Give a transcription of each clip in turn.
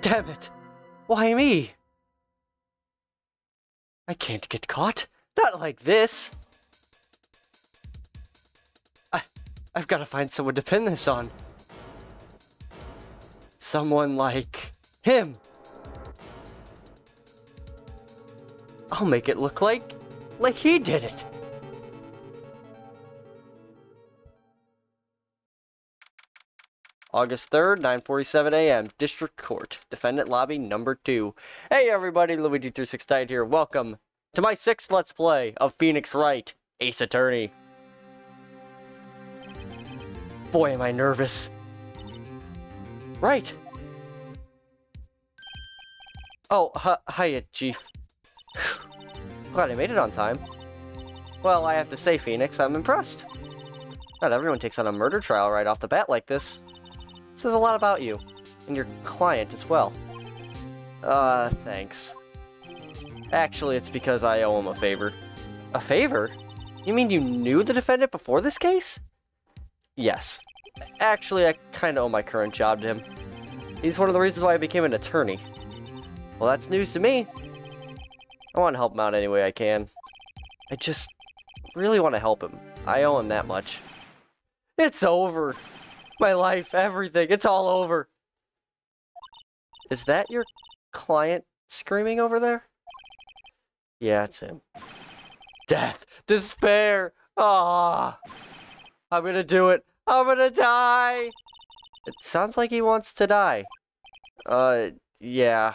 Damn it! Why me? I can't get caught. Not like this. I've got to find someone to pin this on. Someone like him. I'll make it look like he did it. August 3rd, 9:47 a.m. District Court. Defendant Lobby number 2. Hey everybody, Luigi369 here. Welcome to my 6th Let's Play of Phoenix Wright, Ace Attorney. Boy, am I nervous. Right. Oh, hiya, Chief. Glad I made it on time. Well, I have to say, Phoenix, I'm impressed. Not everyone takes on a murder trial right off the bat like this. It says a lot about you, and your client as well. Thanks. Actually, it's because I owe him a favor. A favor? You mean you knew the defendant before this case? Yes. Actually, I kinda owe my current job to him. He's one of the reasons why I became an attorney. Well, that's news to me. I want to help him out any way I can. I just really want to help him. I owe him that much. It's over. My life, everything, it's all over. Is that your client screaming over there? Yeah, it's him. Death, despair. Ah, I'm gonna do it. I'm gonna die. It sounds like he wants to die. Yeah.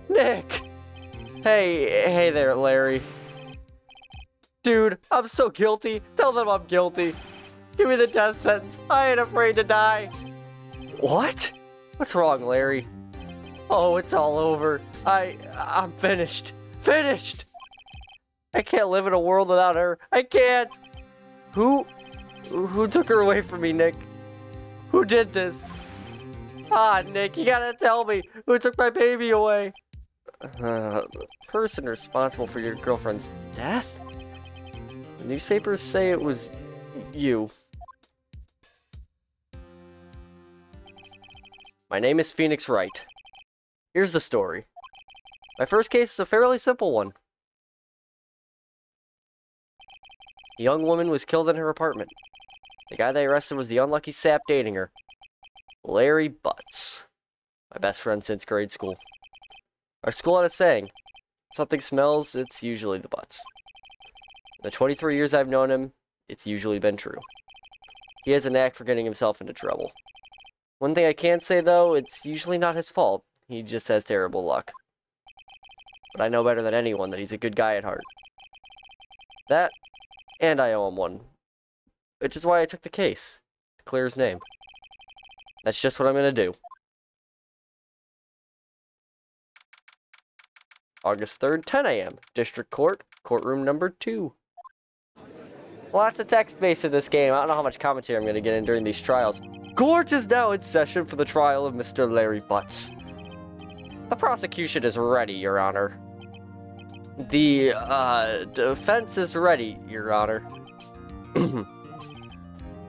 Nick! Hey there, Larry. Dude, I'm so guilty. Tell them I'm guilty. Give me the death sentence. I ain't afraid to die. What? What's wrong, Larry? Oh, it's all over. I'm finished. Finished! I can't live in a world without her. I can't! Who took her away from me, Nick? Who did this? Ah, Nick, you gotta tell me. Who took my baby away? The person responsible for your girlfriend's death? The newspapers say it was you. My name is Phoenix Wright. Here's the story. My first case is a fairly simple one. A young woman was killed in her apartment. The guy they arrested was the unlucky sap dating her, Larry Butts. My best friend since grade school. Our school had a saying, something smells, it's usually the Butts. In the 23 years I've known him, it's usually been true. He has a knack for getting himself into trouble. One thing I can say though, it's usually not his fault. He just has terrible luck. But I know better than anyone that he's a good guy at heart. That, and I owe him one. Which is why I took the case, to clear his name. That's just what I'm gonna do. August 3rd, 10 a.m. District Court, courtroom number 2. Lots of text space in this game. I don't know how much commentary I'm going to get in during these trials. Court is now in session for the trial of Mr. Larry Butts. The prosecution is ready, Your Honor. The, defense is ready, Your Honor.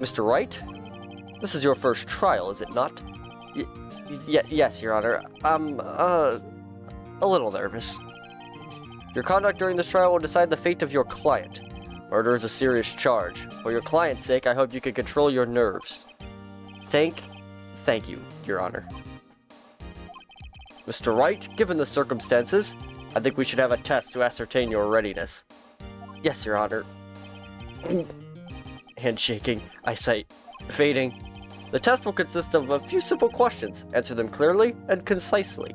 Mr. Wright? This is your first trial, is it not? Yes, Your Honor. I'm, a little nervous. Your conduct during this trial will decide the fate of your client. Murder is a serious charge. For your client's sake, I hope you can control your nerves. Thank you, Your Honor. Mr. Wright, given the circumstances, I think we should have a test to ascertain your readiness. Yes, Your Honor. Handshaking, eyesight fading. The test will consist of a few simple questions. Answer them clearly and concisely.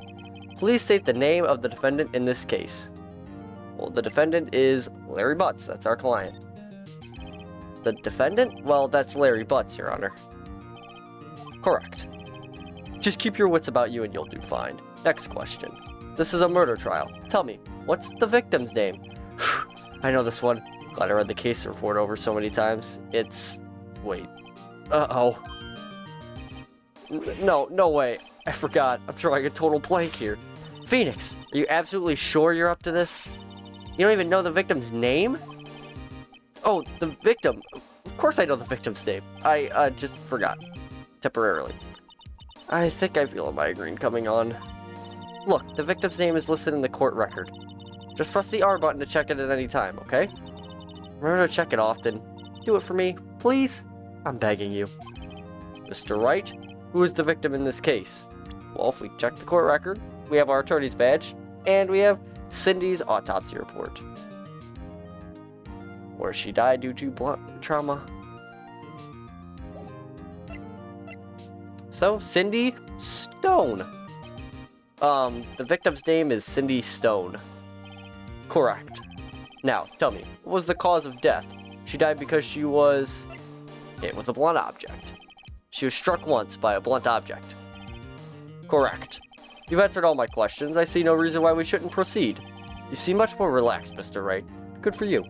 Please state the name of the defendant in this case. Well, the defendant is Larry Butts. That's our client. The defendant? Well, that's Larry Butts, Your Honor. Correct. Just keep your wits about you and you'll do fine. Next question. This is a murder trial. Tell me, what's the victim's name? I know this one. Glad I read the case report over so many times. It's... wait. Uh-oh. No, no way. I forgot. I'm drawing a total blank here. Phoenix, are you absolutely sure you're up to this? You don't even know the victim's name? Oh, the victim. Of course I know the victim's name. I just forgot. Temporarily. I think I feel a migraine coming on. Look, the victim's name is listed in the court record. Just press the R button to check it at any time, okay? Remember to check it often. Do it for me, please? I'm begging you. Mr. Wright, who is the victim in this case? Well, if we check the court record, we have our attorney's badge, and we have Cindy's autopsy report, where she died due to blunt trauma. So, Cindy Stone. The victim's name is Cindy Stone. Correct. Now, tell me, what was the cause of death? She died because she was hit with a blunt object. She was struck once by a blunt object. Correct. You've answered all my questions. I see no reason why we shouldn't proceed. You seem much more relaxed, Mr. Wright. Good for you.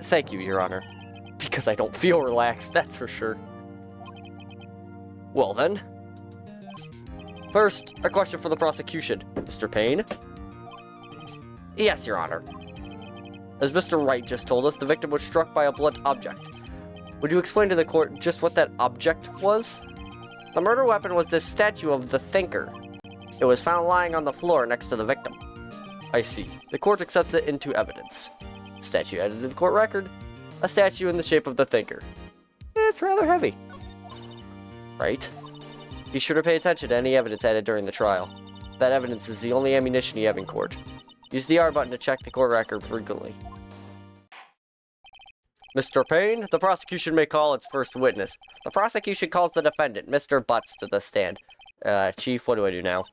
Thank you, Your Honor. Because I don't feel relaxed, that's for sure. Well then. First, a question for the prosecution. Mr. Payne? Yes, Your Honor. As Mr. Wright just told us, the victim was struck by a blunt object. Would you explain to the court just what that object was? The murder weapon was this statue of the Thinker. It was found lying on the floor next to the victim. I see. The court accepts it into evidence. Statue added to the court record. A statue in the shape of the Thinker. It's rather heavy. Right? Be sure to pay attention to any evidence added during the trial. That evidence is the only ammunition you have in court. Use the R button to check the court record frequently. Mr. Payne, the prosecution may call its first witness. The prosecution calls the defendant, Mr. Butts, to the stand. Chief, what do I do now?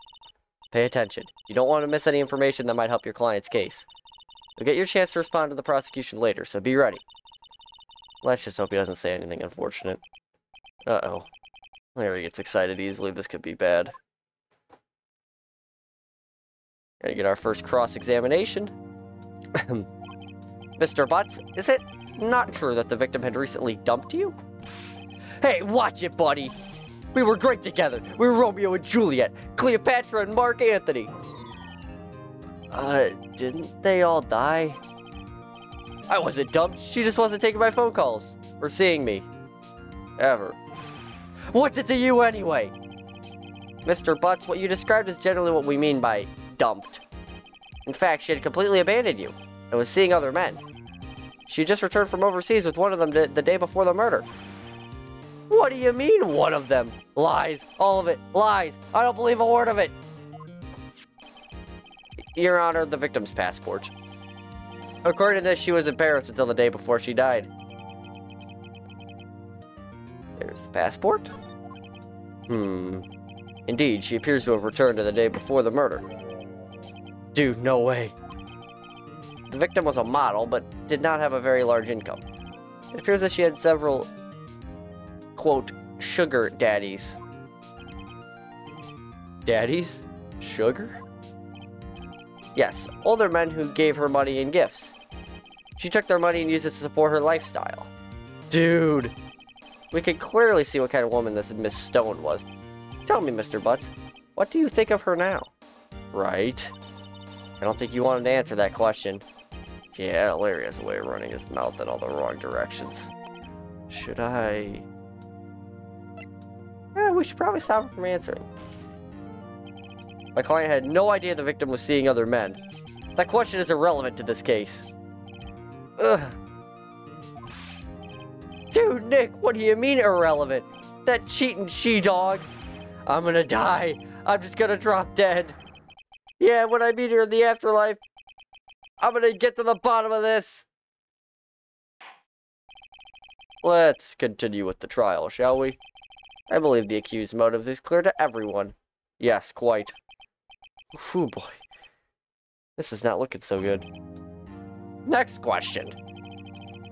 Pay attention. You don't want to miss any information that might help your client's case. You'll get your chance to respond to the prosecution later, so be ready. Let's just hope he doesn't say anything unfortunate. Uh-oh. There he gets excited easily. This could be bad. Gonna get our first cross-examination. Mr. Butts, is it not true that the victim had recently dumped you? Hey, watch it, buddy! We were great together! We were Romeo and Juliet, Cleopatra and Mark Antony! Didn't they all die? I wasn't dumped, she just wasn't taking my phone calls. Or seeing me. Ever. What's it to you anyway? Mr. Butts, what you described is generally what we mean by dumped. In fact, she had completely abandoned you and was seeing other men. She just returned from overseas with one of them the day before the murder. What do you mean, one of them? Lies. All of it. Lies. I don't believe a word of it. Your Honor, the victim's passport. According to this, she was in Paris until the day before she died. There's the passport. Indeed, she appears to have returned to the day before the murder. Dude, no way. The victim was a model, but did not have a very large income. It appears that she had several, quote, sugar daddies. Daddies? Sugar? Yes, older men who gave her money and gifts. She took their money and used it to support her lifestyle. Dude! We could clearly see what kind of woman this Miss Stone was. Tell me, Mr. Butts, what do you think of her now? Right. I don't think you wanted to answer that question. Yeah, Larry has a way of running his mouth in all the wrong directions. Should I? We should probably stop her from answering. My client had no idea the victim was seeing other men. That question is irrelevant to this case. Ugh. Dude, Nick, what do you mean irrelevant? That cheating she-dog. I'm gonna die. I'm just gonna drop dead. Yeah, when I meet her in the afterlife, I'm gonna get to the bottom of this. Let's continue with the trial, shall we? I believe the accused's motive is clear to everyone. Yes, quite. Whew, boy. This is not looking so good. Next question.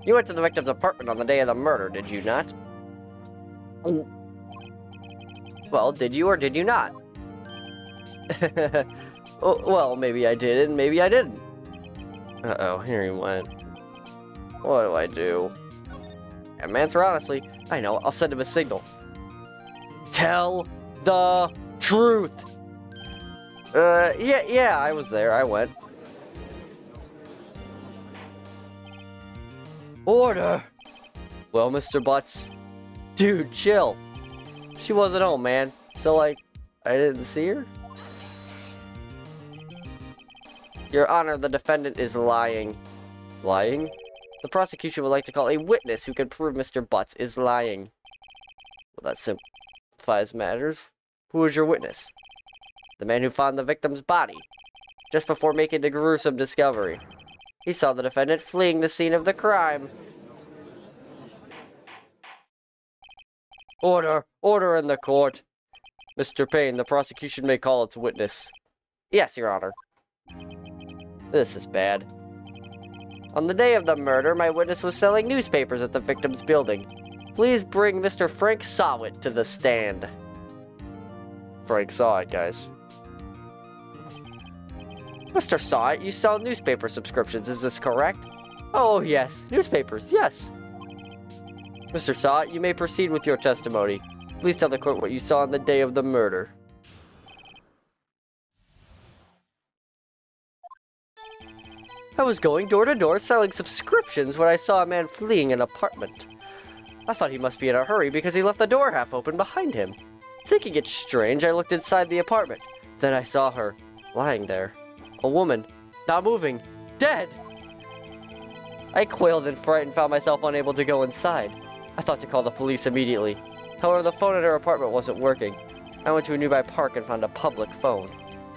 You went to the victim's apartment on the day of the murder, did you not? Well, did you or did you not? Well, maybe I did and maybe I didn't. Uh-oh, here he went. What do I do? Answer honestly. I know, I'll send him a signal. Tell the truth. Yeah, I was there. I went. Order! Well, Mr. Butts, dude, chill. She wasn't home, man. So, like, I didn't see her? Your Honor, the defendant is lying. Lying? The prosecution would like to call a witness who can prove Mr. Butts is lying. Well, that simplifies matters. Who is your witness? The man who found the victim's body, just before making the gruesome discovery. He saw the defendant fleeing the scene of the crime. Order! Order in the court! Mr. Payne, the prosecution may call its witness. Yes, Your Honor. This is bad. On the day of the murder, my witness was selling newspapers at the victim's building. Please bring Mr. Frank Sawit to the stand. Frank Sawit, guys. Mr. Sawit, you sell newspaper subscriptions, is this correct? Oh, yes. Newspapers, yes. Mr. Sawit, you may proceed with your testimony. Please tell the court what you saw on the day of the murder. I was going door to door selling subscriptions when I saw a man fleeing an apartment. I thought he must be in a hurry because he left the door half open behind him. Thinking it strange, I looked inside the apartment. Then I saw her, lying there. A woman, not moving, dead! I quailed in fright and found myself unable to go inside. I thought to call the police immediately. However, the phone at her apartment wasn't working. I went to a nearby park and found a public phone.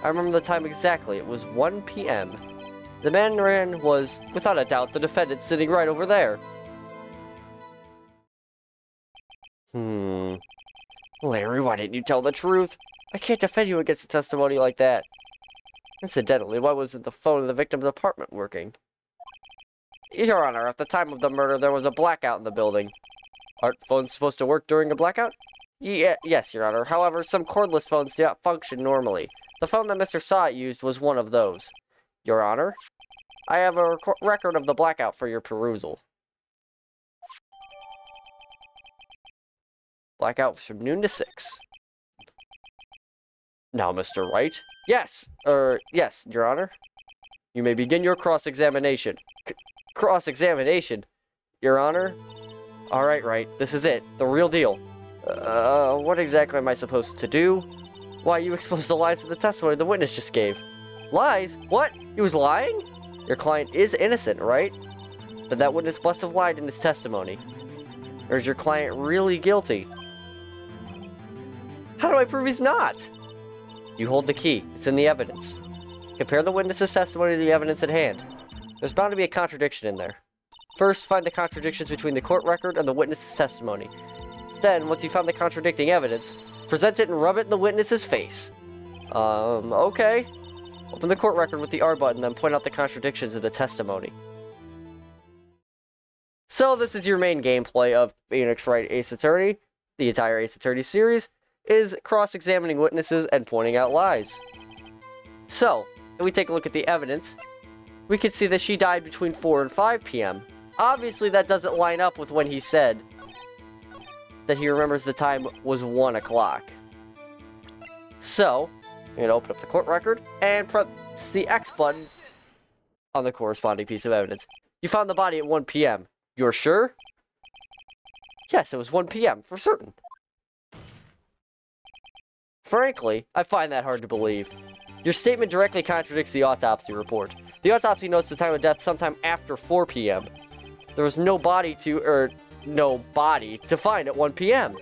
I remember the time exactly. It was 1 p.m. The man ran was, without a doubt, the defendant sitting right over there. Larry, why didn't you tell the truth? I can't defend you against a testimony like that. Incidentally, why wasn't the phone in the victim's apartment working? Your Honor, at the time of the murder, there was a blackout in the building. Aren't phones supposed to work during a blackout? Yes, Your Honor. However, some cordless phones do not function normally. The phone that Mr. Sawit used was one of those. Your Honor, I have a record of the blackout for your perusal. Blackout from noon to 6. Now, Mr. Wright. Yes, Your Honor. You may begin your cross-examination. Cross-examination? Your Honor? Alright, Wright. This is it. The real deal. What exactly am I supposed to do? Why, you exposed the lies in the testimony the witness just gave. Lies? What? He was lying? Your client is innocent, right? Then that witness must have lied in his testimony. Or is your client really guilty? How do I prove he's not? You hold the key. It's in the evidence. Compare the witness's testimony to the evidence at hand. There's bound to be a contradiction in there. First, find the contradictions between the court record and the witness's testimony. Then, once you found the contradicting evidence, present it and rub it in the witness's face. Okay. Open the court record with the R button, then point out the contradictions in the testimony. So this is your main gameplay of Phoenix Wright Ace Attorney. The entire Ace Attorney series is cross-examining witnesses and pointing out lies. So, if we take a look at the evidence, we can see that she died between 4 and 5 p.m. Obviously, that doesn't line up with when he said that he remembers the time was 1 o'clock. So, I'm going to open up the court record and press the X button on the corresponding piece of evidence. You found the body at 1 p.m. You're sure? Yes, it was 1 p.m. for certain. Frankly, I find that hard to believe. Your statement directly contradicts the autopsy report. The autopsy notes the time of death sometime after 4 p.m. There was no body to find at 1 p.m.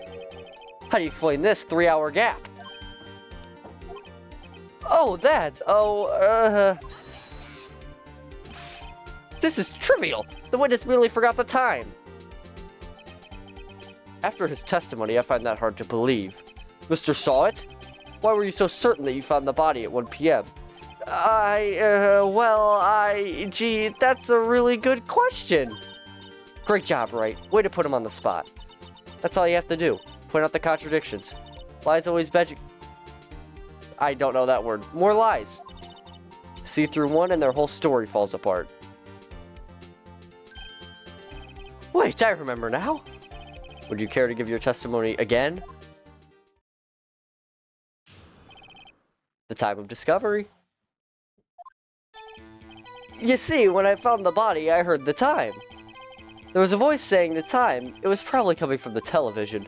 How do you explain this 3-hour gap? This is trivial. The witness merely forgot the time. After his testimony, I find that hard to believe. Mr. Sawit? Why were you so certain that you found the body at 1 p.m.? Gee, that's a really good question. Great job, Wright. Way to put him on the spot. That's all you have to do. Point out the contradictions. Lies always veg... I don't know that word. More lies. See through one and their whole story falls apart. Wait, I remember now. Would you care to give your testimony again? The time of discovery. You see, when I found the body, I heard the time. There was a voice saying the time. It was probably coming from the television.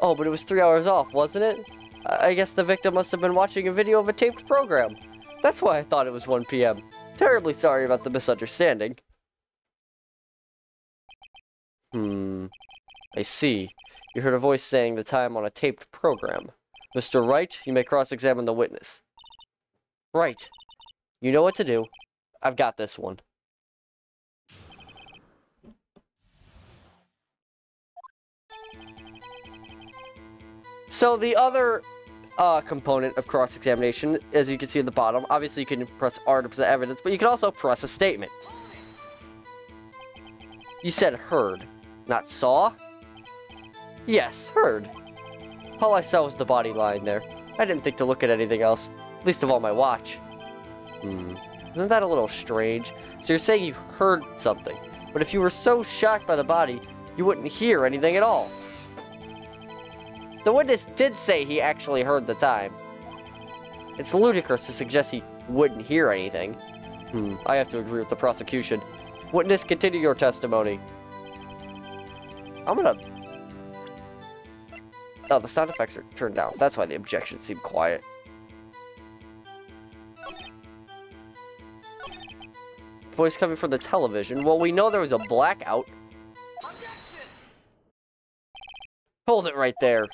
Oh, but it was 3 hours off, wasn't it? I guess the victim must have been watching a video of a taped program. That's why I thought it was 1 p.m. Terribly sorry about the misunderstanding. I see. You heard a voice saying the time on a taped program. Mr. Wright, you may cross-examine the witness. Right. You know what to do. I've got this one. So the other component of cross-examination, as you can see at the bottom, obviously you can press R to present evidence, but you can also press a statement. You said heard, not saw? Yes, heard. All I saw was the body lying there. I didn't think to look at anything else, least of all my watch. Isn't that a little strange? So you're saying you heard something, but if you were so shocked by the body, you wouldn't hear anything at all. The witness did say he actually heard the time. It's ludicrous to suggest he wouldn't hear anything. I have to agree with the prosecution. Witness, continue your testimony. Oh, the sound effects are turned down. That's why the objections seem quiet. Voice coming from the television. Well, we know there was a blackout. Hold it right there.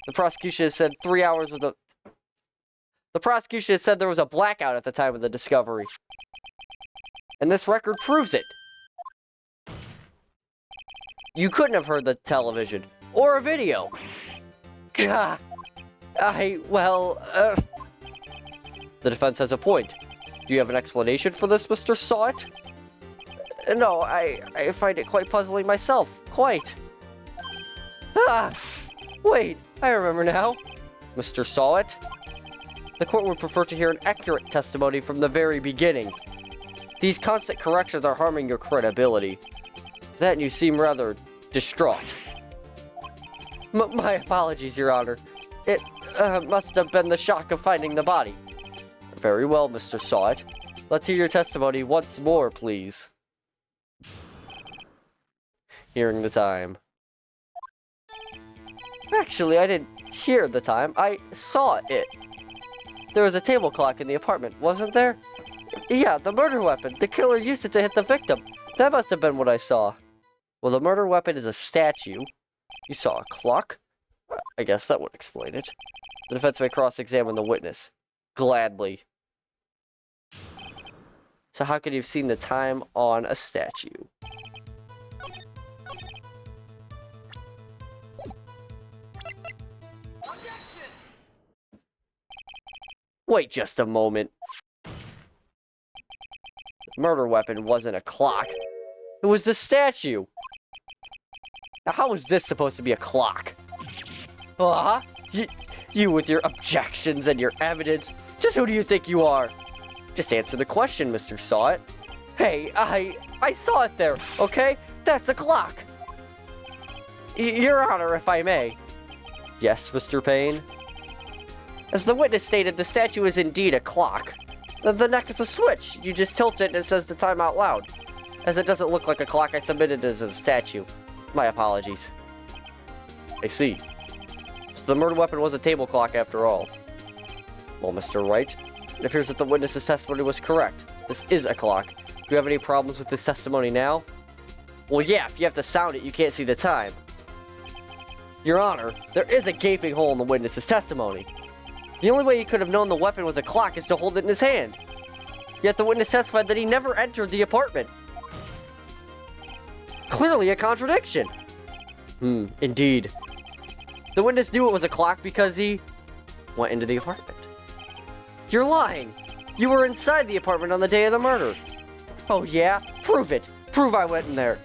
The prosecution has said 3 hours was a... The prosecution has said there was a blackout at the time of the discovery. And this record proves it. You couldn't have heard the television. Or a video. Gah. The defense has a point. Do you have an explanation for this, Mr. Sawit? No, I find it quite puzzling myself. Quite. Wait, I remember now. Mr. Sawit? The court would prefer to hear an accurate testimony from the very beginning. These constant corrections are harming your credibility. Then you seem rather distraught. My apologies, Your Honor. It must have been the shock of finding the body. Very well, Mr. Sawit. Let's hear your testimony once more, please. Hearing the time. Actually, I didn't hear the time. I saw it. There was a table clock in the apartment, wasn't there? Yeah, the murder weapon. The killer used it to hit the victim. That must have been what I saw. Well, the murder weapon is a statue. You saw a clock? I guess that would explain it. The defense may cross-examine the witness. Gladly. So how could you have seen the time on a statue? Wait just a moment. The murder weapon wasn't a clock. It was the statue. Now how is this supposed to be a clock? You with your objections and your evidence. Just who do you think you are? Just answer the question, Mr. Sawit. Hey, I saw it there, okay? That's a clock. Your Honor, if I may. Yes, Mr. Payne? As the witness stated, the statue is indeed a clock. The neck is a switch. You just tilt it and it says the time out loud. As it doesn't look like a clock, I submitted it as a statue. My apologies. I see. So the murder weapon was a table clock after all. Well, Mr. Wright, it appears that the witness's testimony was correct. This is a clock. Do you have any problems with this testimony now? Well, yeah, if you have to sound it, you can't see the time. Your Honor, there is a gaping hole in the witness's testimony. The only way he could have known the weapon was a clock is to hold it in his hand. Yet the witness testified that he never entered the apartment. Clearly a contradiction. Indeed. The witness knew it was a clock because he went into the apartment. You're lying. You were inside the apartment on the day of the murder. Oh yeah? Prove it. Prove I went in there.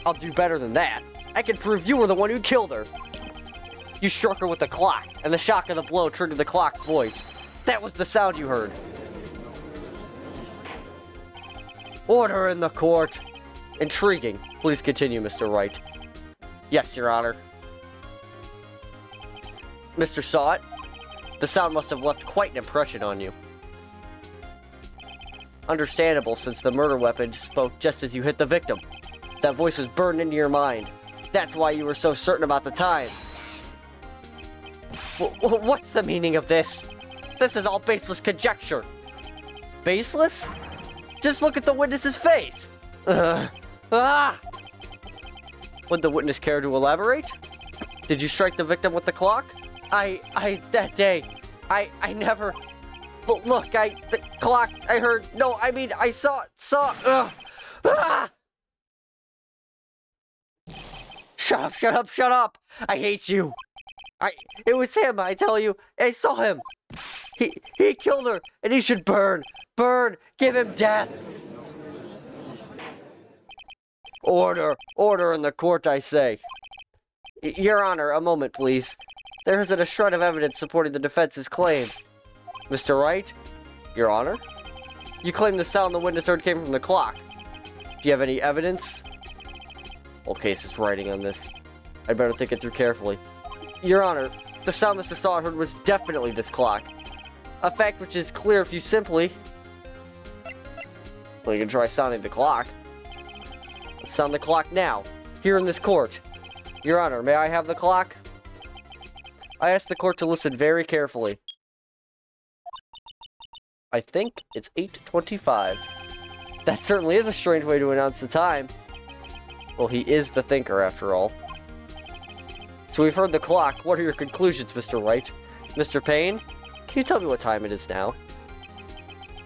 I'll do better than that. I can prove you were the one who killed her. You struck her with a clock, and the shock of the blow triggered the clock's voice. That was the sound you heard. Order in the court. Intriguing. Please continue, Mr. Wright. Yes, Your Honor. Mr. Sawit, The sound must have left quite an impression on you. Understandable, since the murder weapon spoke just as you hit the victim. That voice was burned into your mind. That's why you were so certain about the time. What's the meaning of this? This is all baseless conjecture. Baseless? Just look at the witness's face. Ah! Would the witness care to elaborate? Did you strike the victim with the clock? That day, I never... But look, the clock, I heard, no, I mean, I saw, ah! Shut up! I hate you! It was him, I tell you, I saw him! He killed her, and he should burn! Give him death! Order in the court, I say. Your Honor, a moment, please. There isn't a shred of evidence supporting the defense's claims. Mr. Wright? Your Honor? You claim the sound the witness heard came from the clock. Do you have any evidence? Whole case is writing on this. I'd better think it through carefully. Your Honor, the sound Mr. Saw heard was definitely this clock. A fact which is clear if you simply... Well, you can try sounding the clock. Let's sound the clock now, here in this court. Your Honor, may I have the clock? I ask the court to listen very carefully. I think it's 8:25. That certainly is a strange way to announce the time. Well, he is the thinker, after all. So we've heard the clock. What are your conclusions, Mr. Wright? Mr. Payne, can you tell me what time it is now?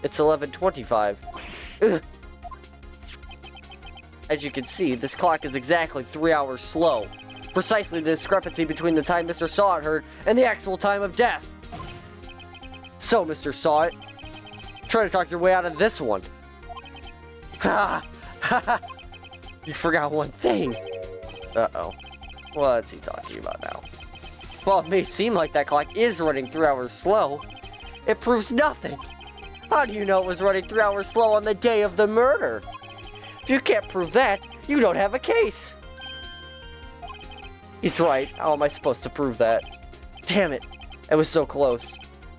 It's 11:25. Ugh. As you can see, this clock is exactly 3 hours slow. Precisely the discrepancy between the time Mr. Sawit heard and the actual time of death. So, Mr. Sawit, try to talk your way out of this one. Ha! Ha! You forgot one thing. Uh-oh. What's he talking about now? Well, it may seem like that clock is running 3 hours slow. It proves nothing. How do you know it was running 3 hours slow on the day of the murder? If you can't prove that, you don't have a case. He's right. How am I supposed to prove that? Damn it. It was so close.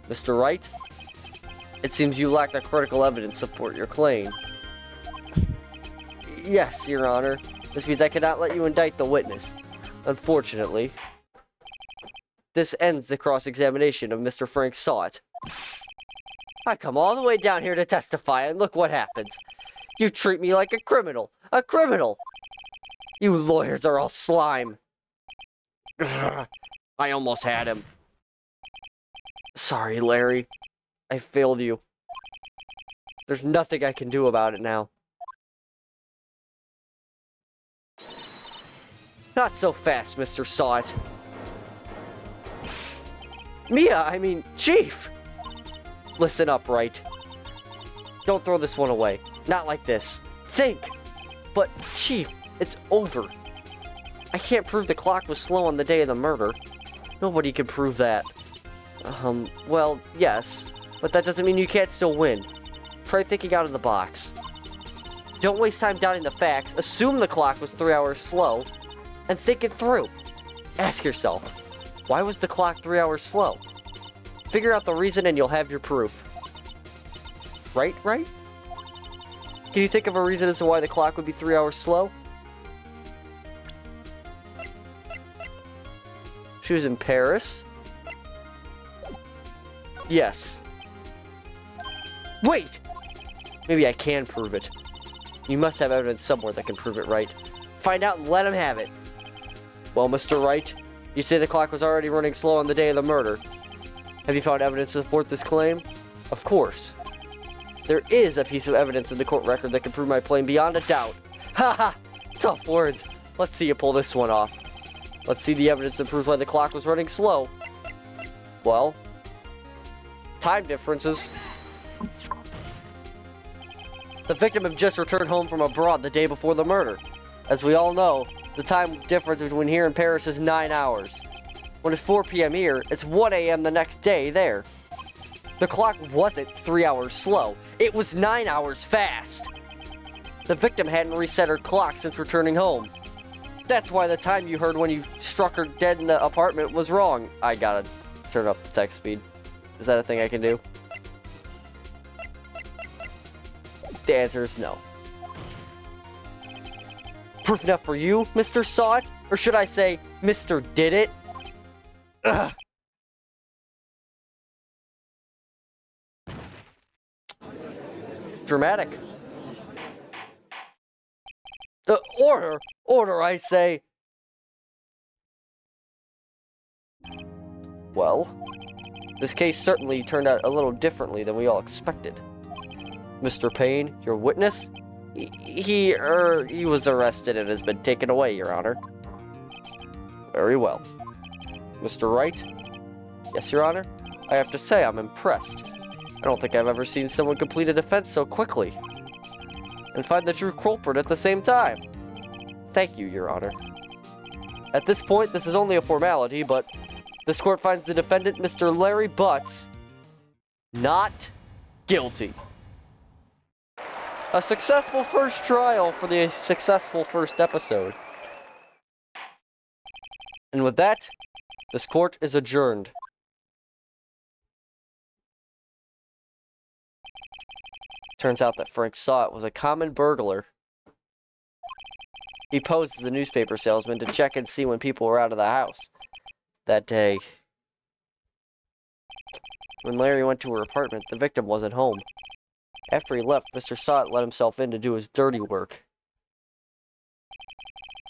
Mr. Wright? It seems you lack the critical evidence to support your claim. Yes, Your Honor. This means I cannot let you indict the witness. Unfortunately, this ends the cross-examination of Mr. Frank Sawit. I come all the way down here to testify, and look what happens. You treat me like a criminal. A criminal! You lawyers are all slime. Ugh, I almost had him. Sorry, Larry. I failed you. There's nothing I can do about it now. Not so fast, Mr. Sawit. Chief! Listen up, Wright. Don't throw this one away. Not like this. Think! But, Chief, it's over. I can't prove the clock was slow on the day of the murder. Nobody can prove that. Well, yes. But that doesn't mean you can't still win. Try thinking out of the box. Don't waste time doubting the facts. Assume the clock was 3 hours slow. And think it through. Ask yourself, why was the clock 3 hours slow? Figure out the reason and you'll have your proof. Right? Can you think of a reason as to why the clock would be 3 hours slow? She was in Paris? Yes. Wait! Maybe I can prove it. You must have evidence somewhere that can prove it, right? Find out and let him have it. Well, Mr. Wright, you say the clock was already running slow on the day of the murder. Have you found evidence to support this claim? Of course. There is a piece of evidence in the court record that can prove my claim beyond a doubt. Haha! Tough words. Let's see you pull this one off. Let's see the evidence that proves why the clock was running slow. Well, time differences. The victim had just returned home from abroad the day before the murder. As we all know, the time difference between here and Paris is 9 hours. When it's 4 p.m. here, it's 1 a.m. the next day there. The clock wasn't 3 hours slow. It was 9 hours fast. The victim hadn't reset her clock since returning home. That's why the time you heard when you struck her dead in the apartment was wrong. I gotta turn up the text speed. Is that a thing I can do? The answer is no. Proof enough for you, Mr. Saw It? Or should I say, Mr. Did It? Ugh. Dramatic. Order! Order, I say! Well, this case certainly turned out a little differently than we all expected. Mr. Payne, your witness? He was arrested and has been taken away, Your Honor. Very well. Mr. Wright? Yes, Your Honor? I have to say, I'm impressed. I don't think I've ever seen someone complete a defense so quickly. And find the true culprit at the same time. Thank you, Your Honor. At this point, this is only a formality, but this court finds the defendant, Mr. Larry Butts, not guilty. A successful first trial for the successful first episode. And with that, this court is adjourned. Turns out that Frank Saw It was a common burglar. He posed as a newspaper salesman to check and see when people were out of the house. That day, when Larry went to her apartment, the victim wasn't home. After he left, Mr. Saw It let himself in to do his dirty work.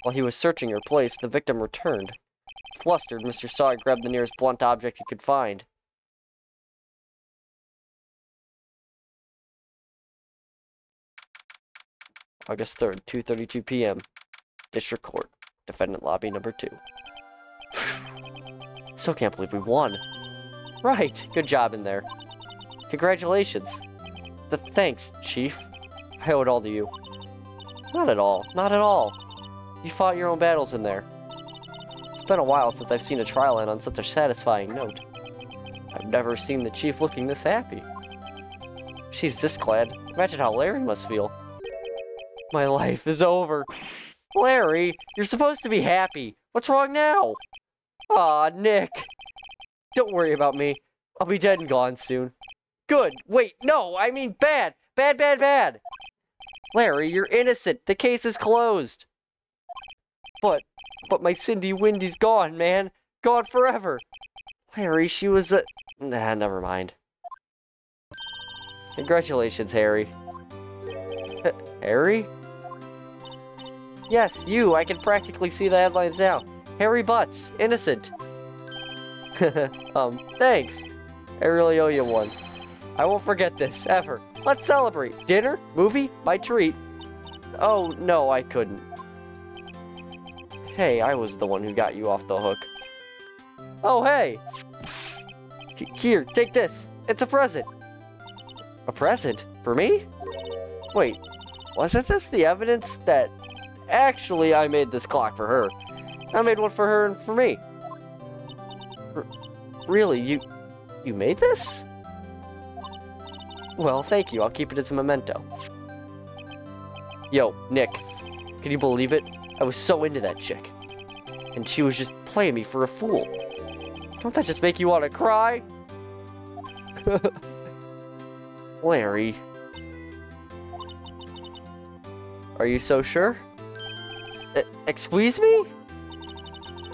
While he was searching her place, the victim returned. Flustered, Mr. Saw It grabbed the nearest blunt object he could find. August 3rd, 2:32 p.m. District Court. Defendant Lobby number 2. Still can't believe we won. Right, good job in there. Congratulations. Thanks, Chief. I owe it all to you. Not at all, not at all. You fought your own battles in there. It's been a while since I've seen a trial end on such a satisfying note. I've never seen the Chief looking this happy. She's this glad. Imagine how Larry must feel. My life is over. Larry, you're supposed to be happy. What's wrong now? Aw, Nick. Don't worry about me. I'll be dead and gone soon. Good. Wait, no, I mean bad. Bad, bad, bad. Larry, you're innocent. The case is closed. But my Cindy Windy's gone, man. Gone forever. Larry, she was a... Nah, never mind. Congratulations, Harry. Harry? Yes, you. I can practically see the headlines now. Harry Butts, innocent. Thanks. I really owe you one. I won't forget this, ever. Let's celebrate. Dinner? Movie? My treat. Oh, no, I couldn't. Hey, I was the one who got you off the hook. Oh, hey. Here, take this. It's a present. A present? For me? Wait, wasn't this the evidence that... Actually, I made this clock for her. I made one for her and for me. Really, you made this? Well, thank you. I'll keep it as a memento. Yo, Nick, can you believe it? I was so into that chick. And she was just playing me for a fool. Don't that just make you want to cry? Larry. Are you so sure? Excuse me?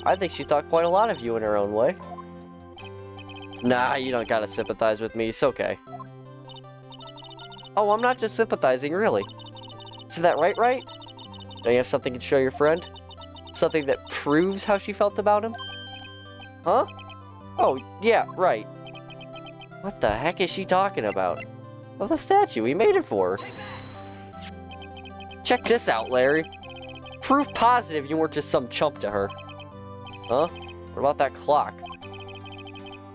I think she thought quite a lot of you in her own way. Nah, you don't gotta sympathize with me. It's okay. Oh, I'm not just sympathizing, really. Isn't that right, Wright? Don't you have something to show your friend? Something that proves how she felt about him? Huh? Oh, yeah, right. What the heck is she talking about? Well, the statue. We made it for her. Check this out, Larry. Proof positive you weren't just some chump to her. Huh? What about that clock?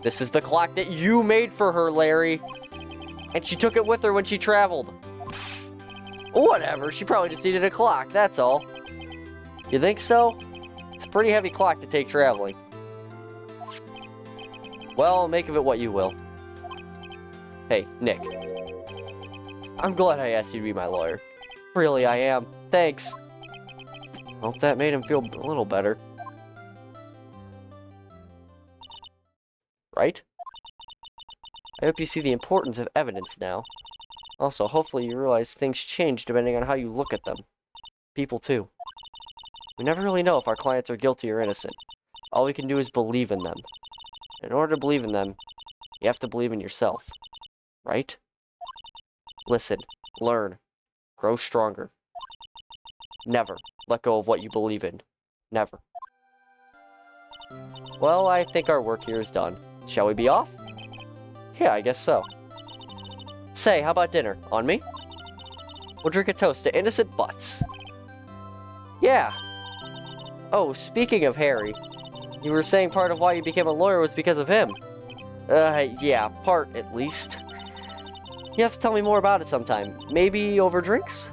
This is the clock that you made for her, Larry. And she took it with her when she traveled. Whatever, she probably just needed a clock, that's all. You think so? It's a pretty heavy clock to take traveling. Well, make of it what you will. Hey, Nick. I'm glad I asked you to be my lawyer. Really, I am. Thanks. Hope that made him feel a little better. Right? I hope you see the importance of evidence now. Also, hopefully you realize things change depending on how you look at them. People too. We never really know if our clients are guilty or innocent. All we can do is believe in them. In order to believe in them, you have to believe in yourself. Right? Listen, learn, grow stronger. Never let go of what you believe in. Never. Well, I think our work here is done. Shall we be off? Yeah, I guess so. Say, how about dinner? On me? We'll drink a toast to innocent butts. Yeah. Oh, speaking of Harry, you were saying part of why you became a lawyer was because of him. Yeah, part at least. You have to tell me more about it sometime. Maybe over drinks?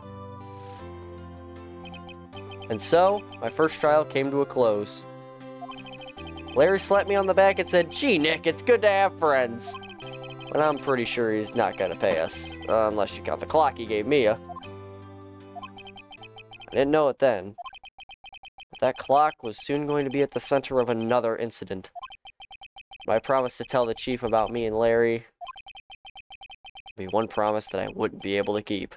And so, my first trial came to a close. Larry slapped me on the back and said, "Gee, Nick, it's good to have friends." But I'm pretty sure he's not gonna pay us, unless you count the clock he gave Mia. I didn't know it then. But that clock was soon going to be at the center of another incident. My promise to tell the chief about me and Larry would be one promise that I wouldn't be able to keep.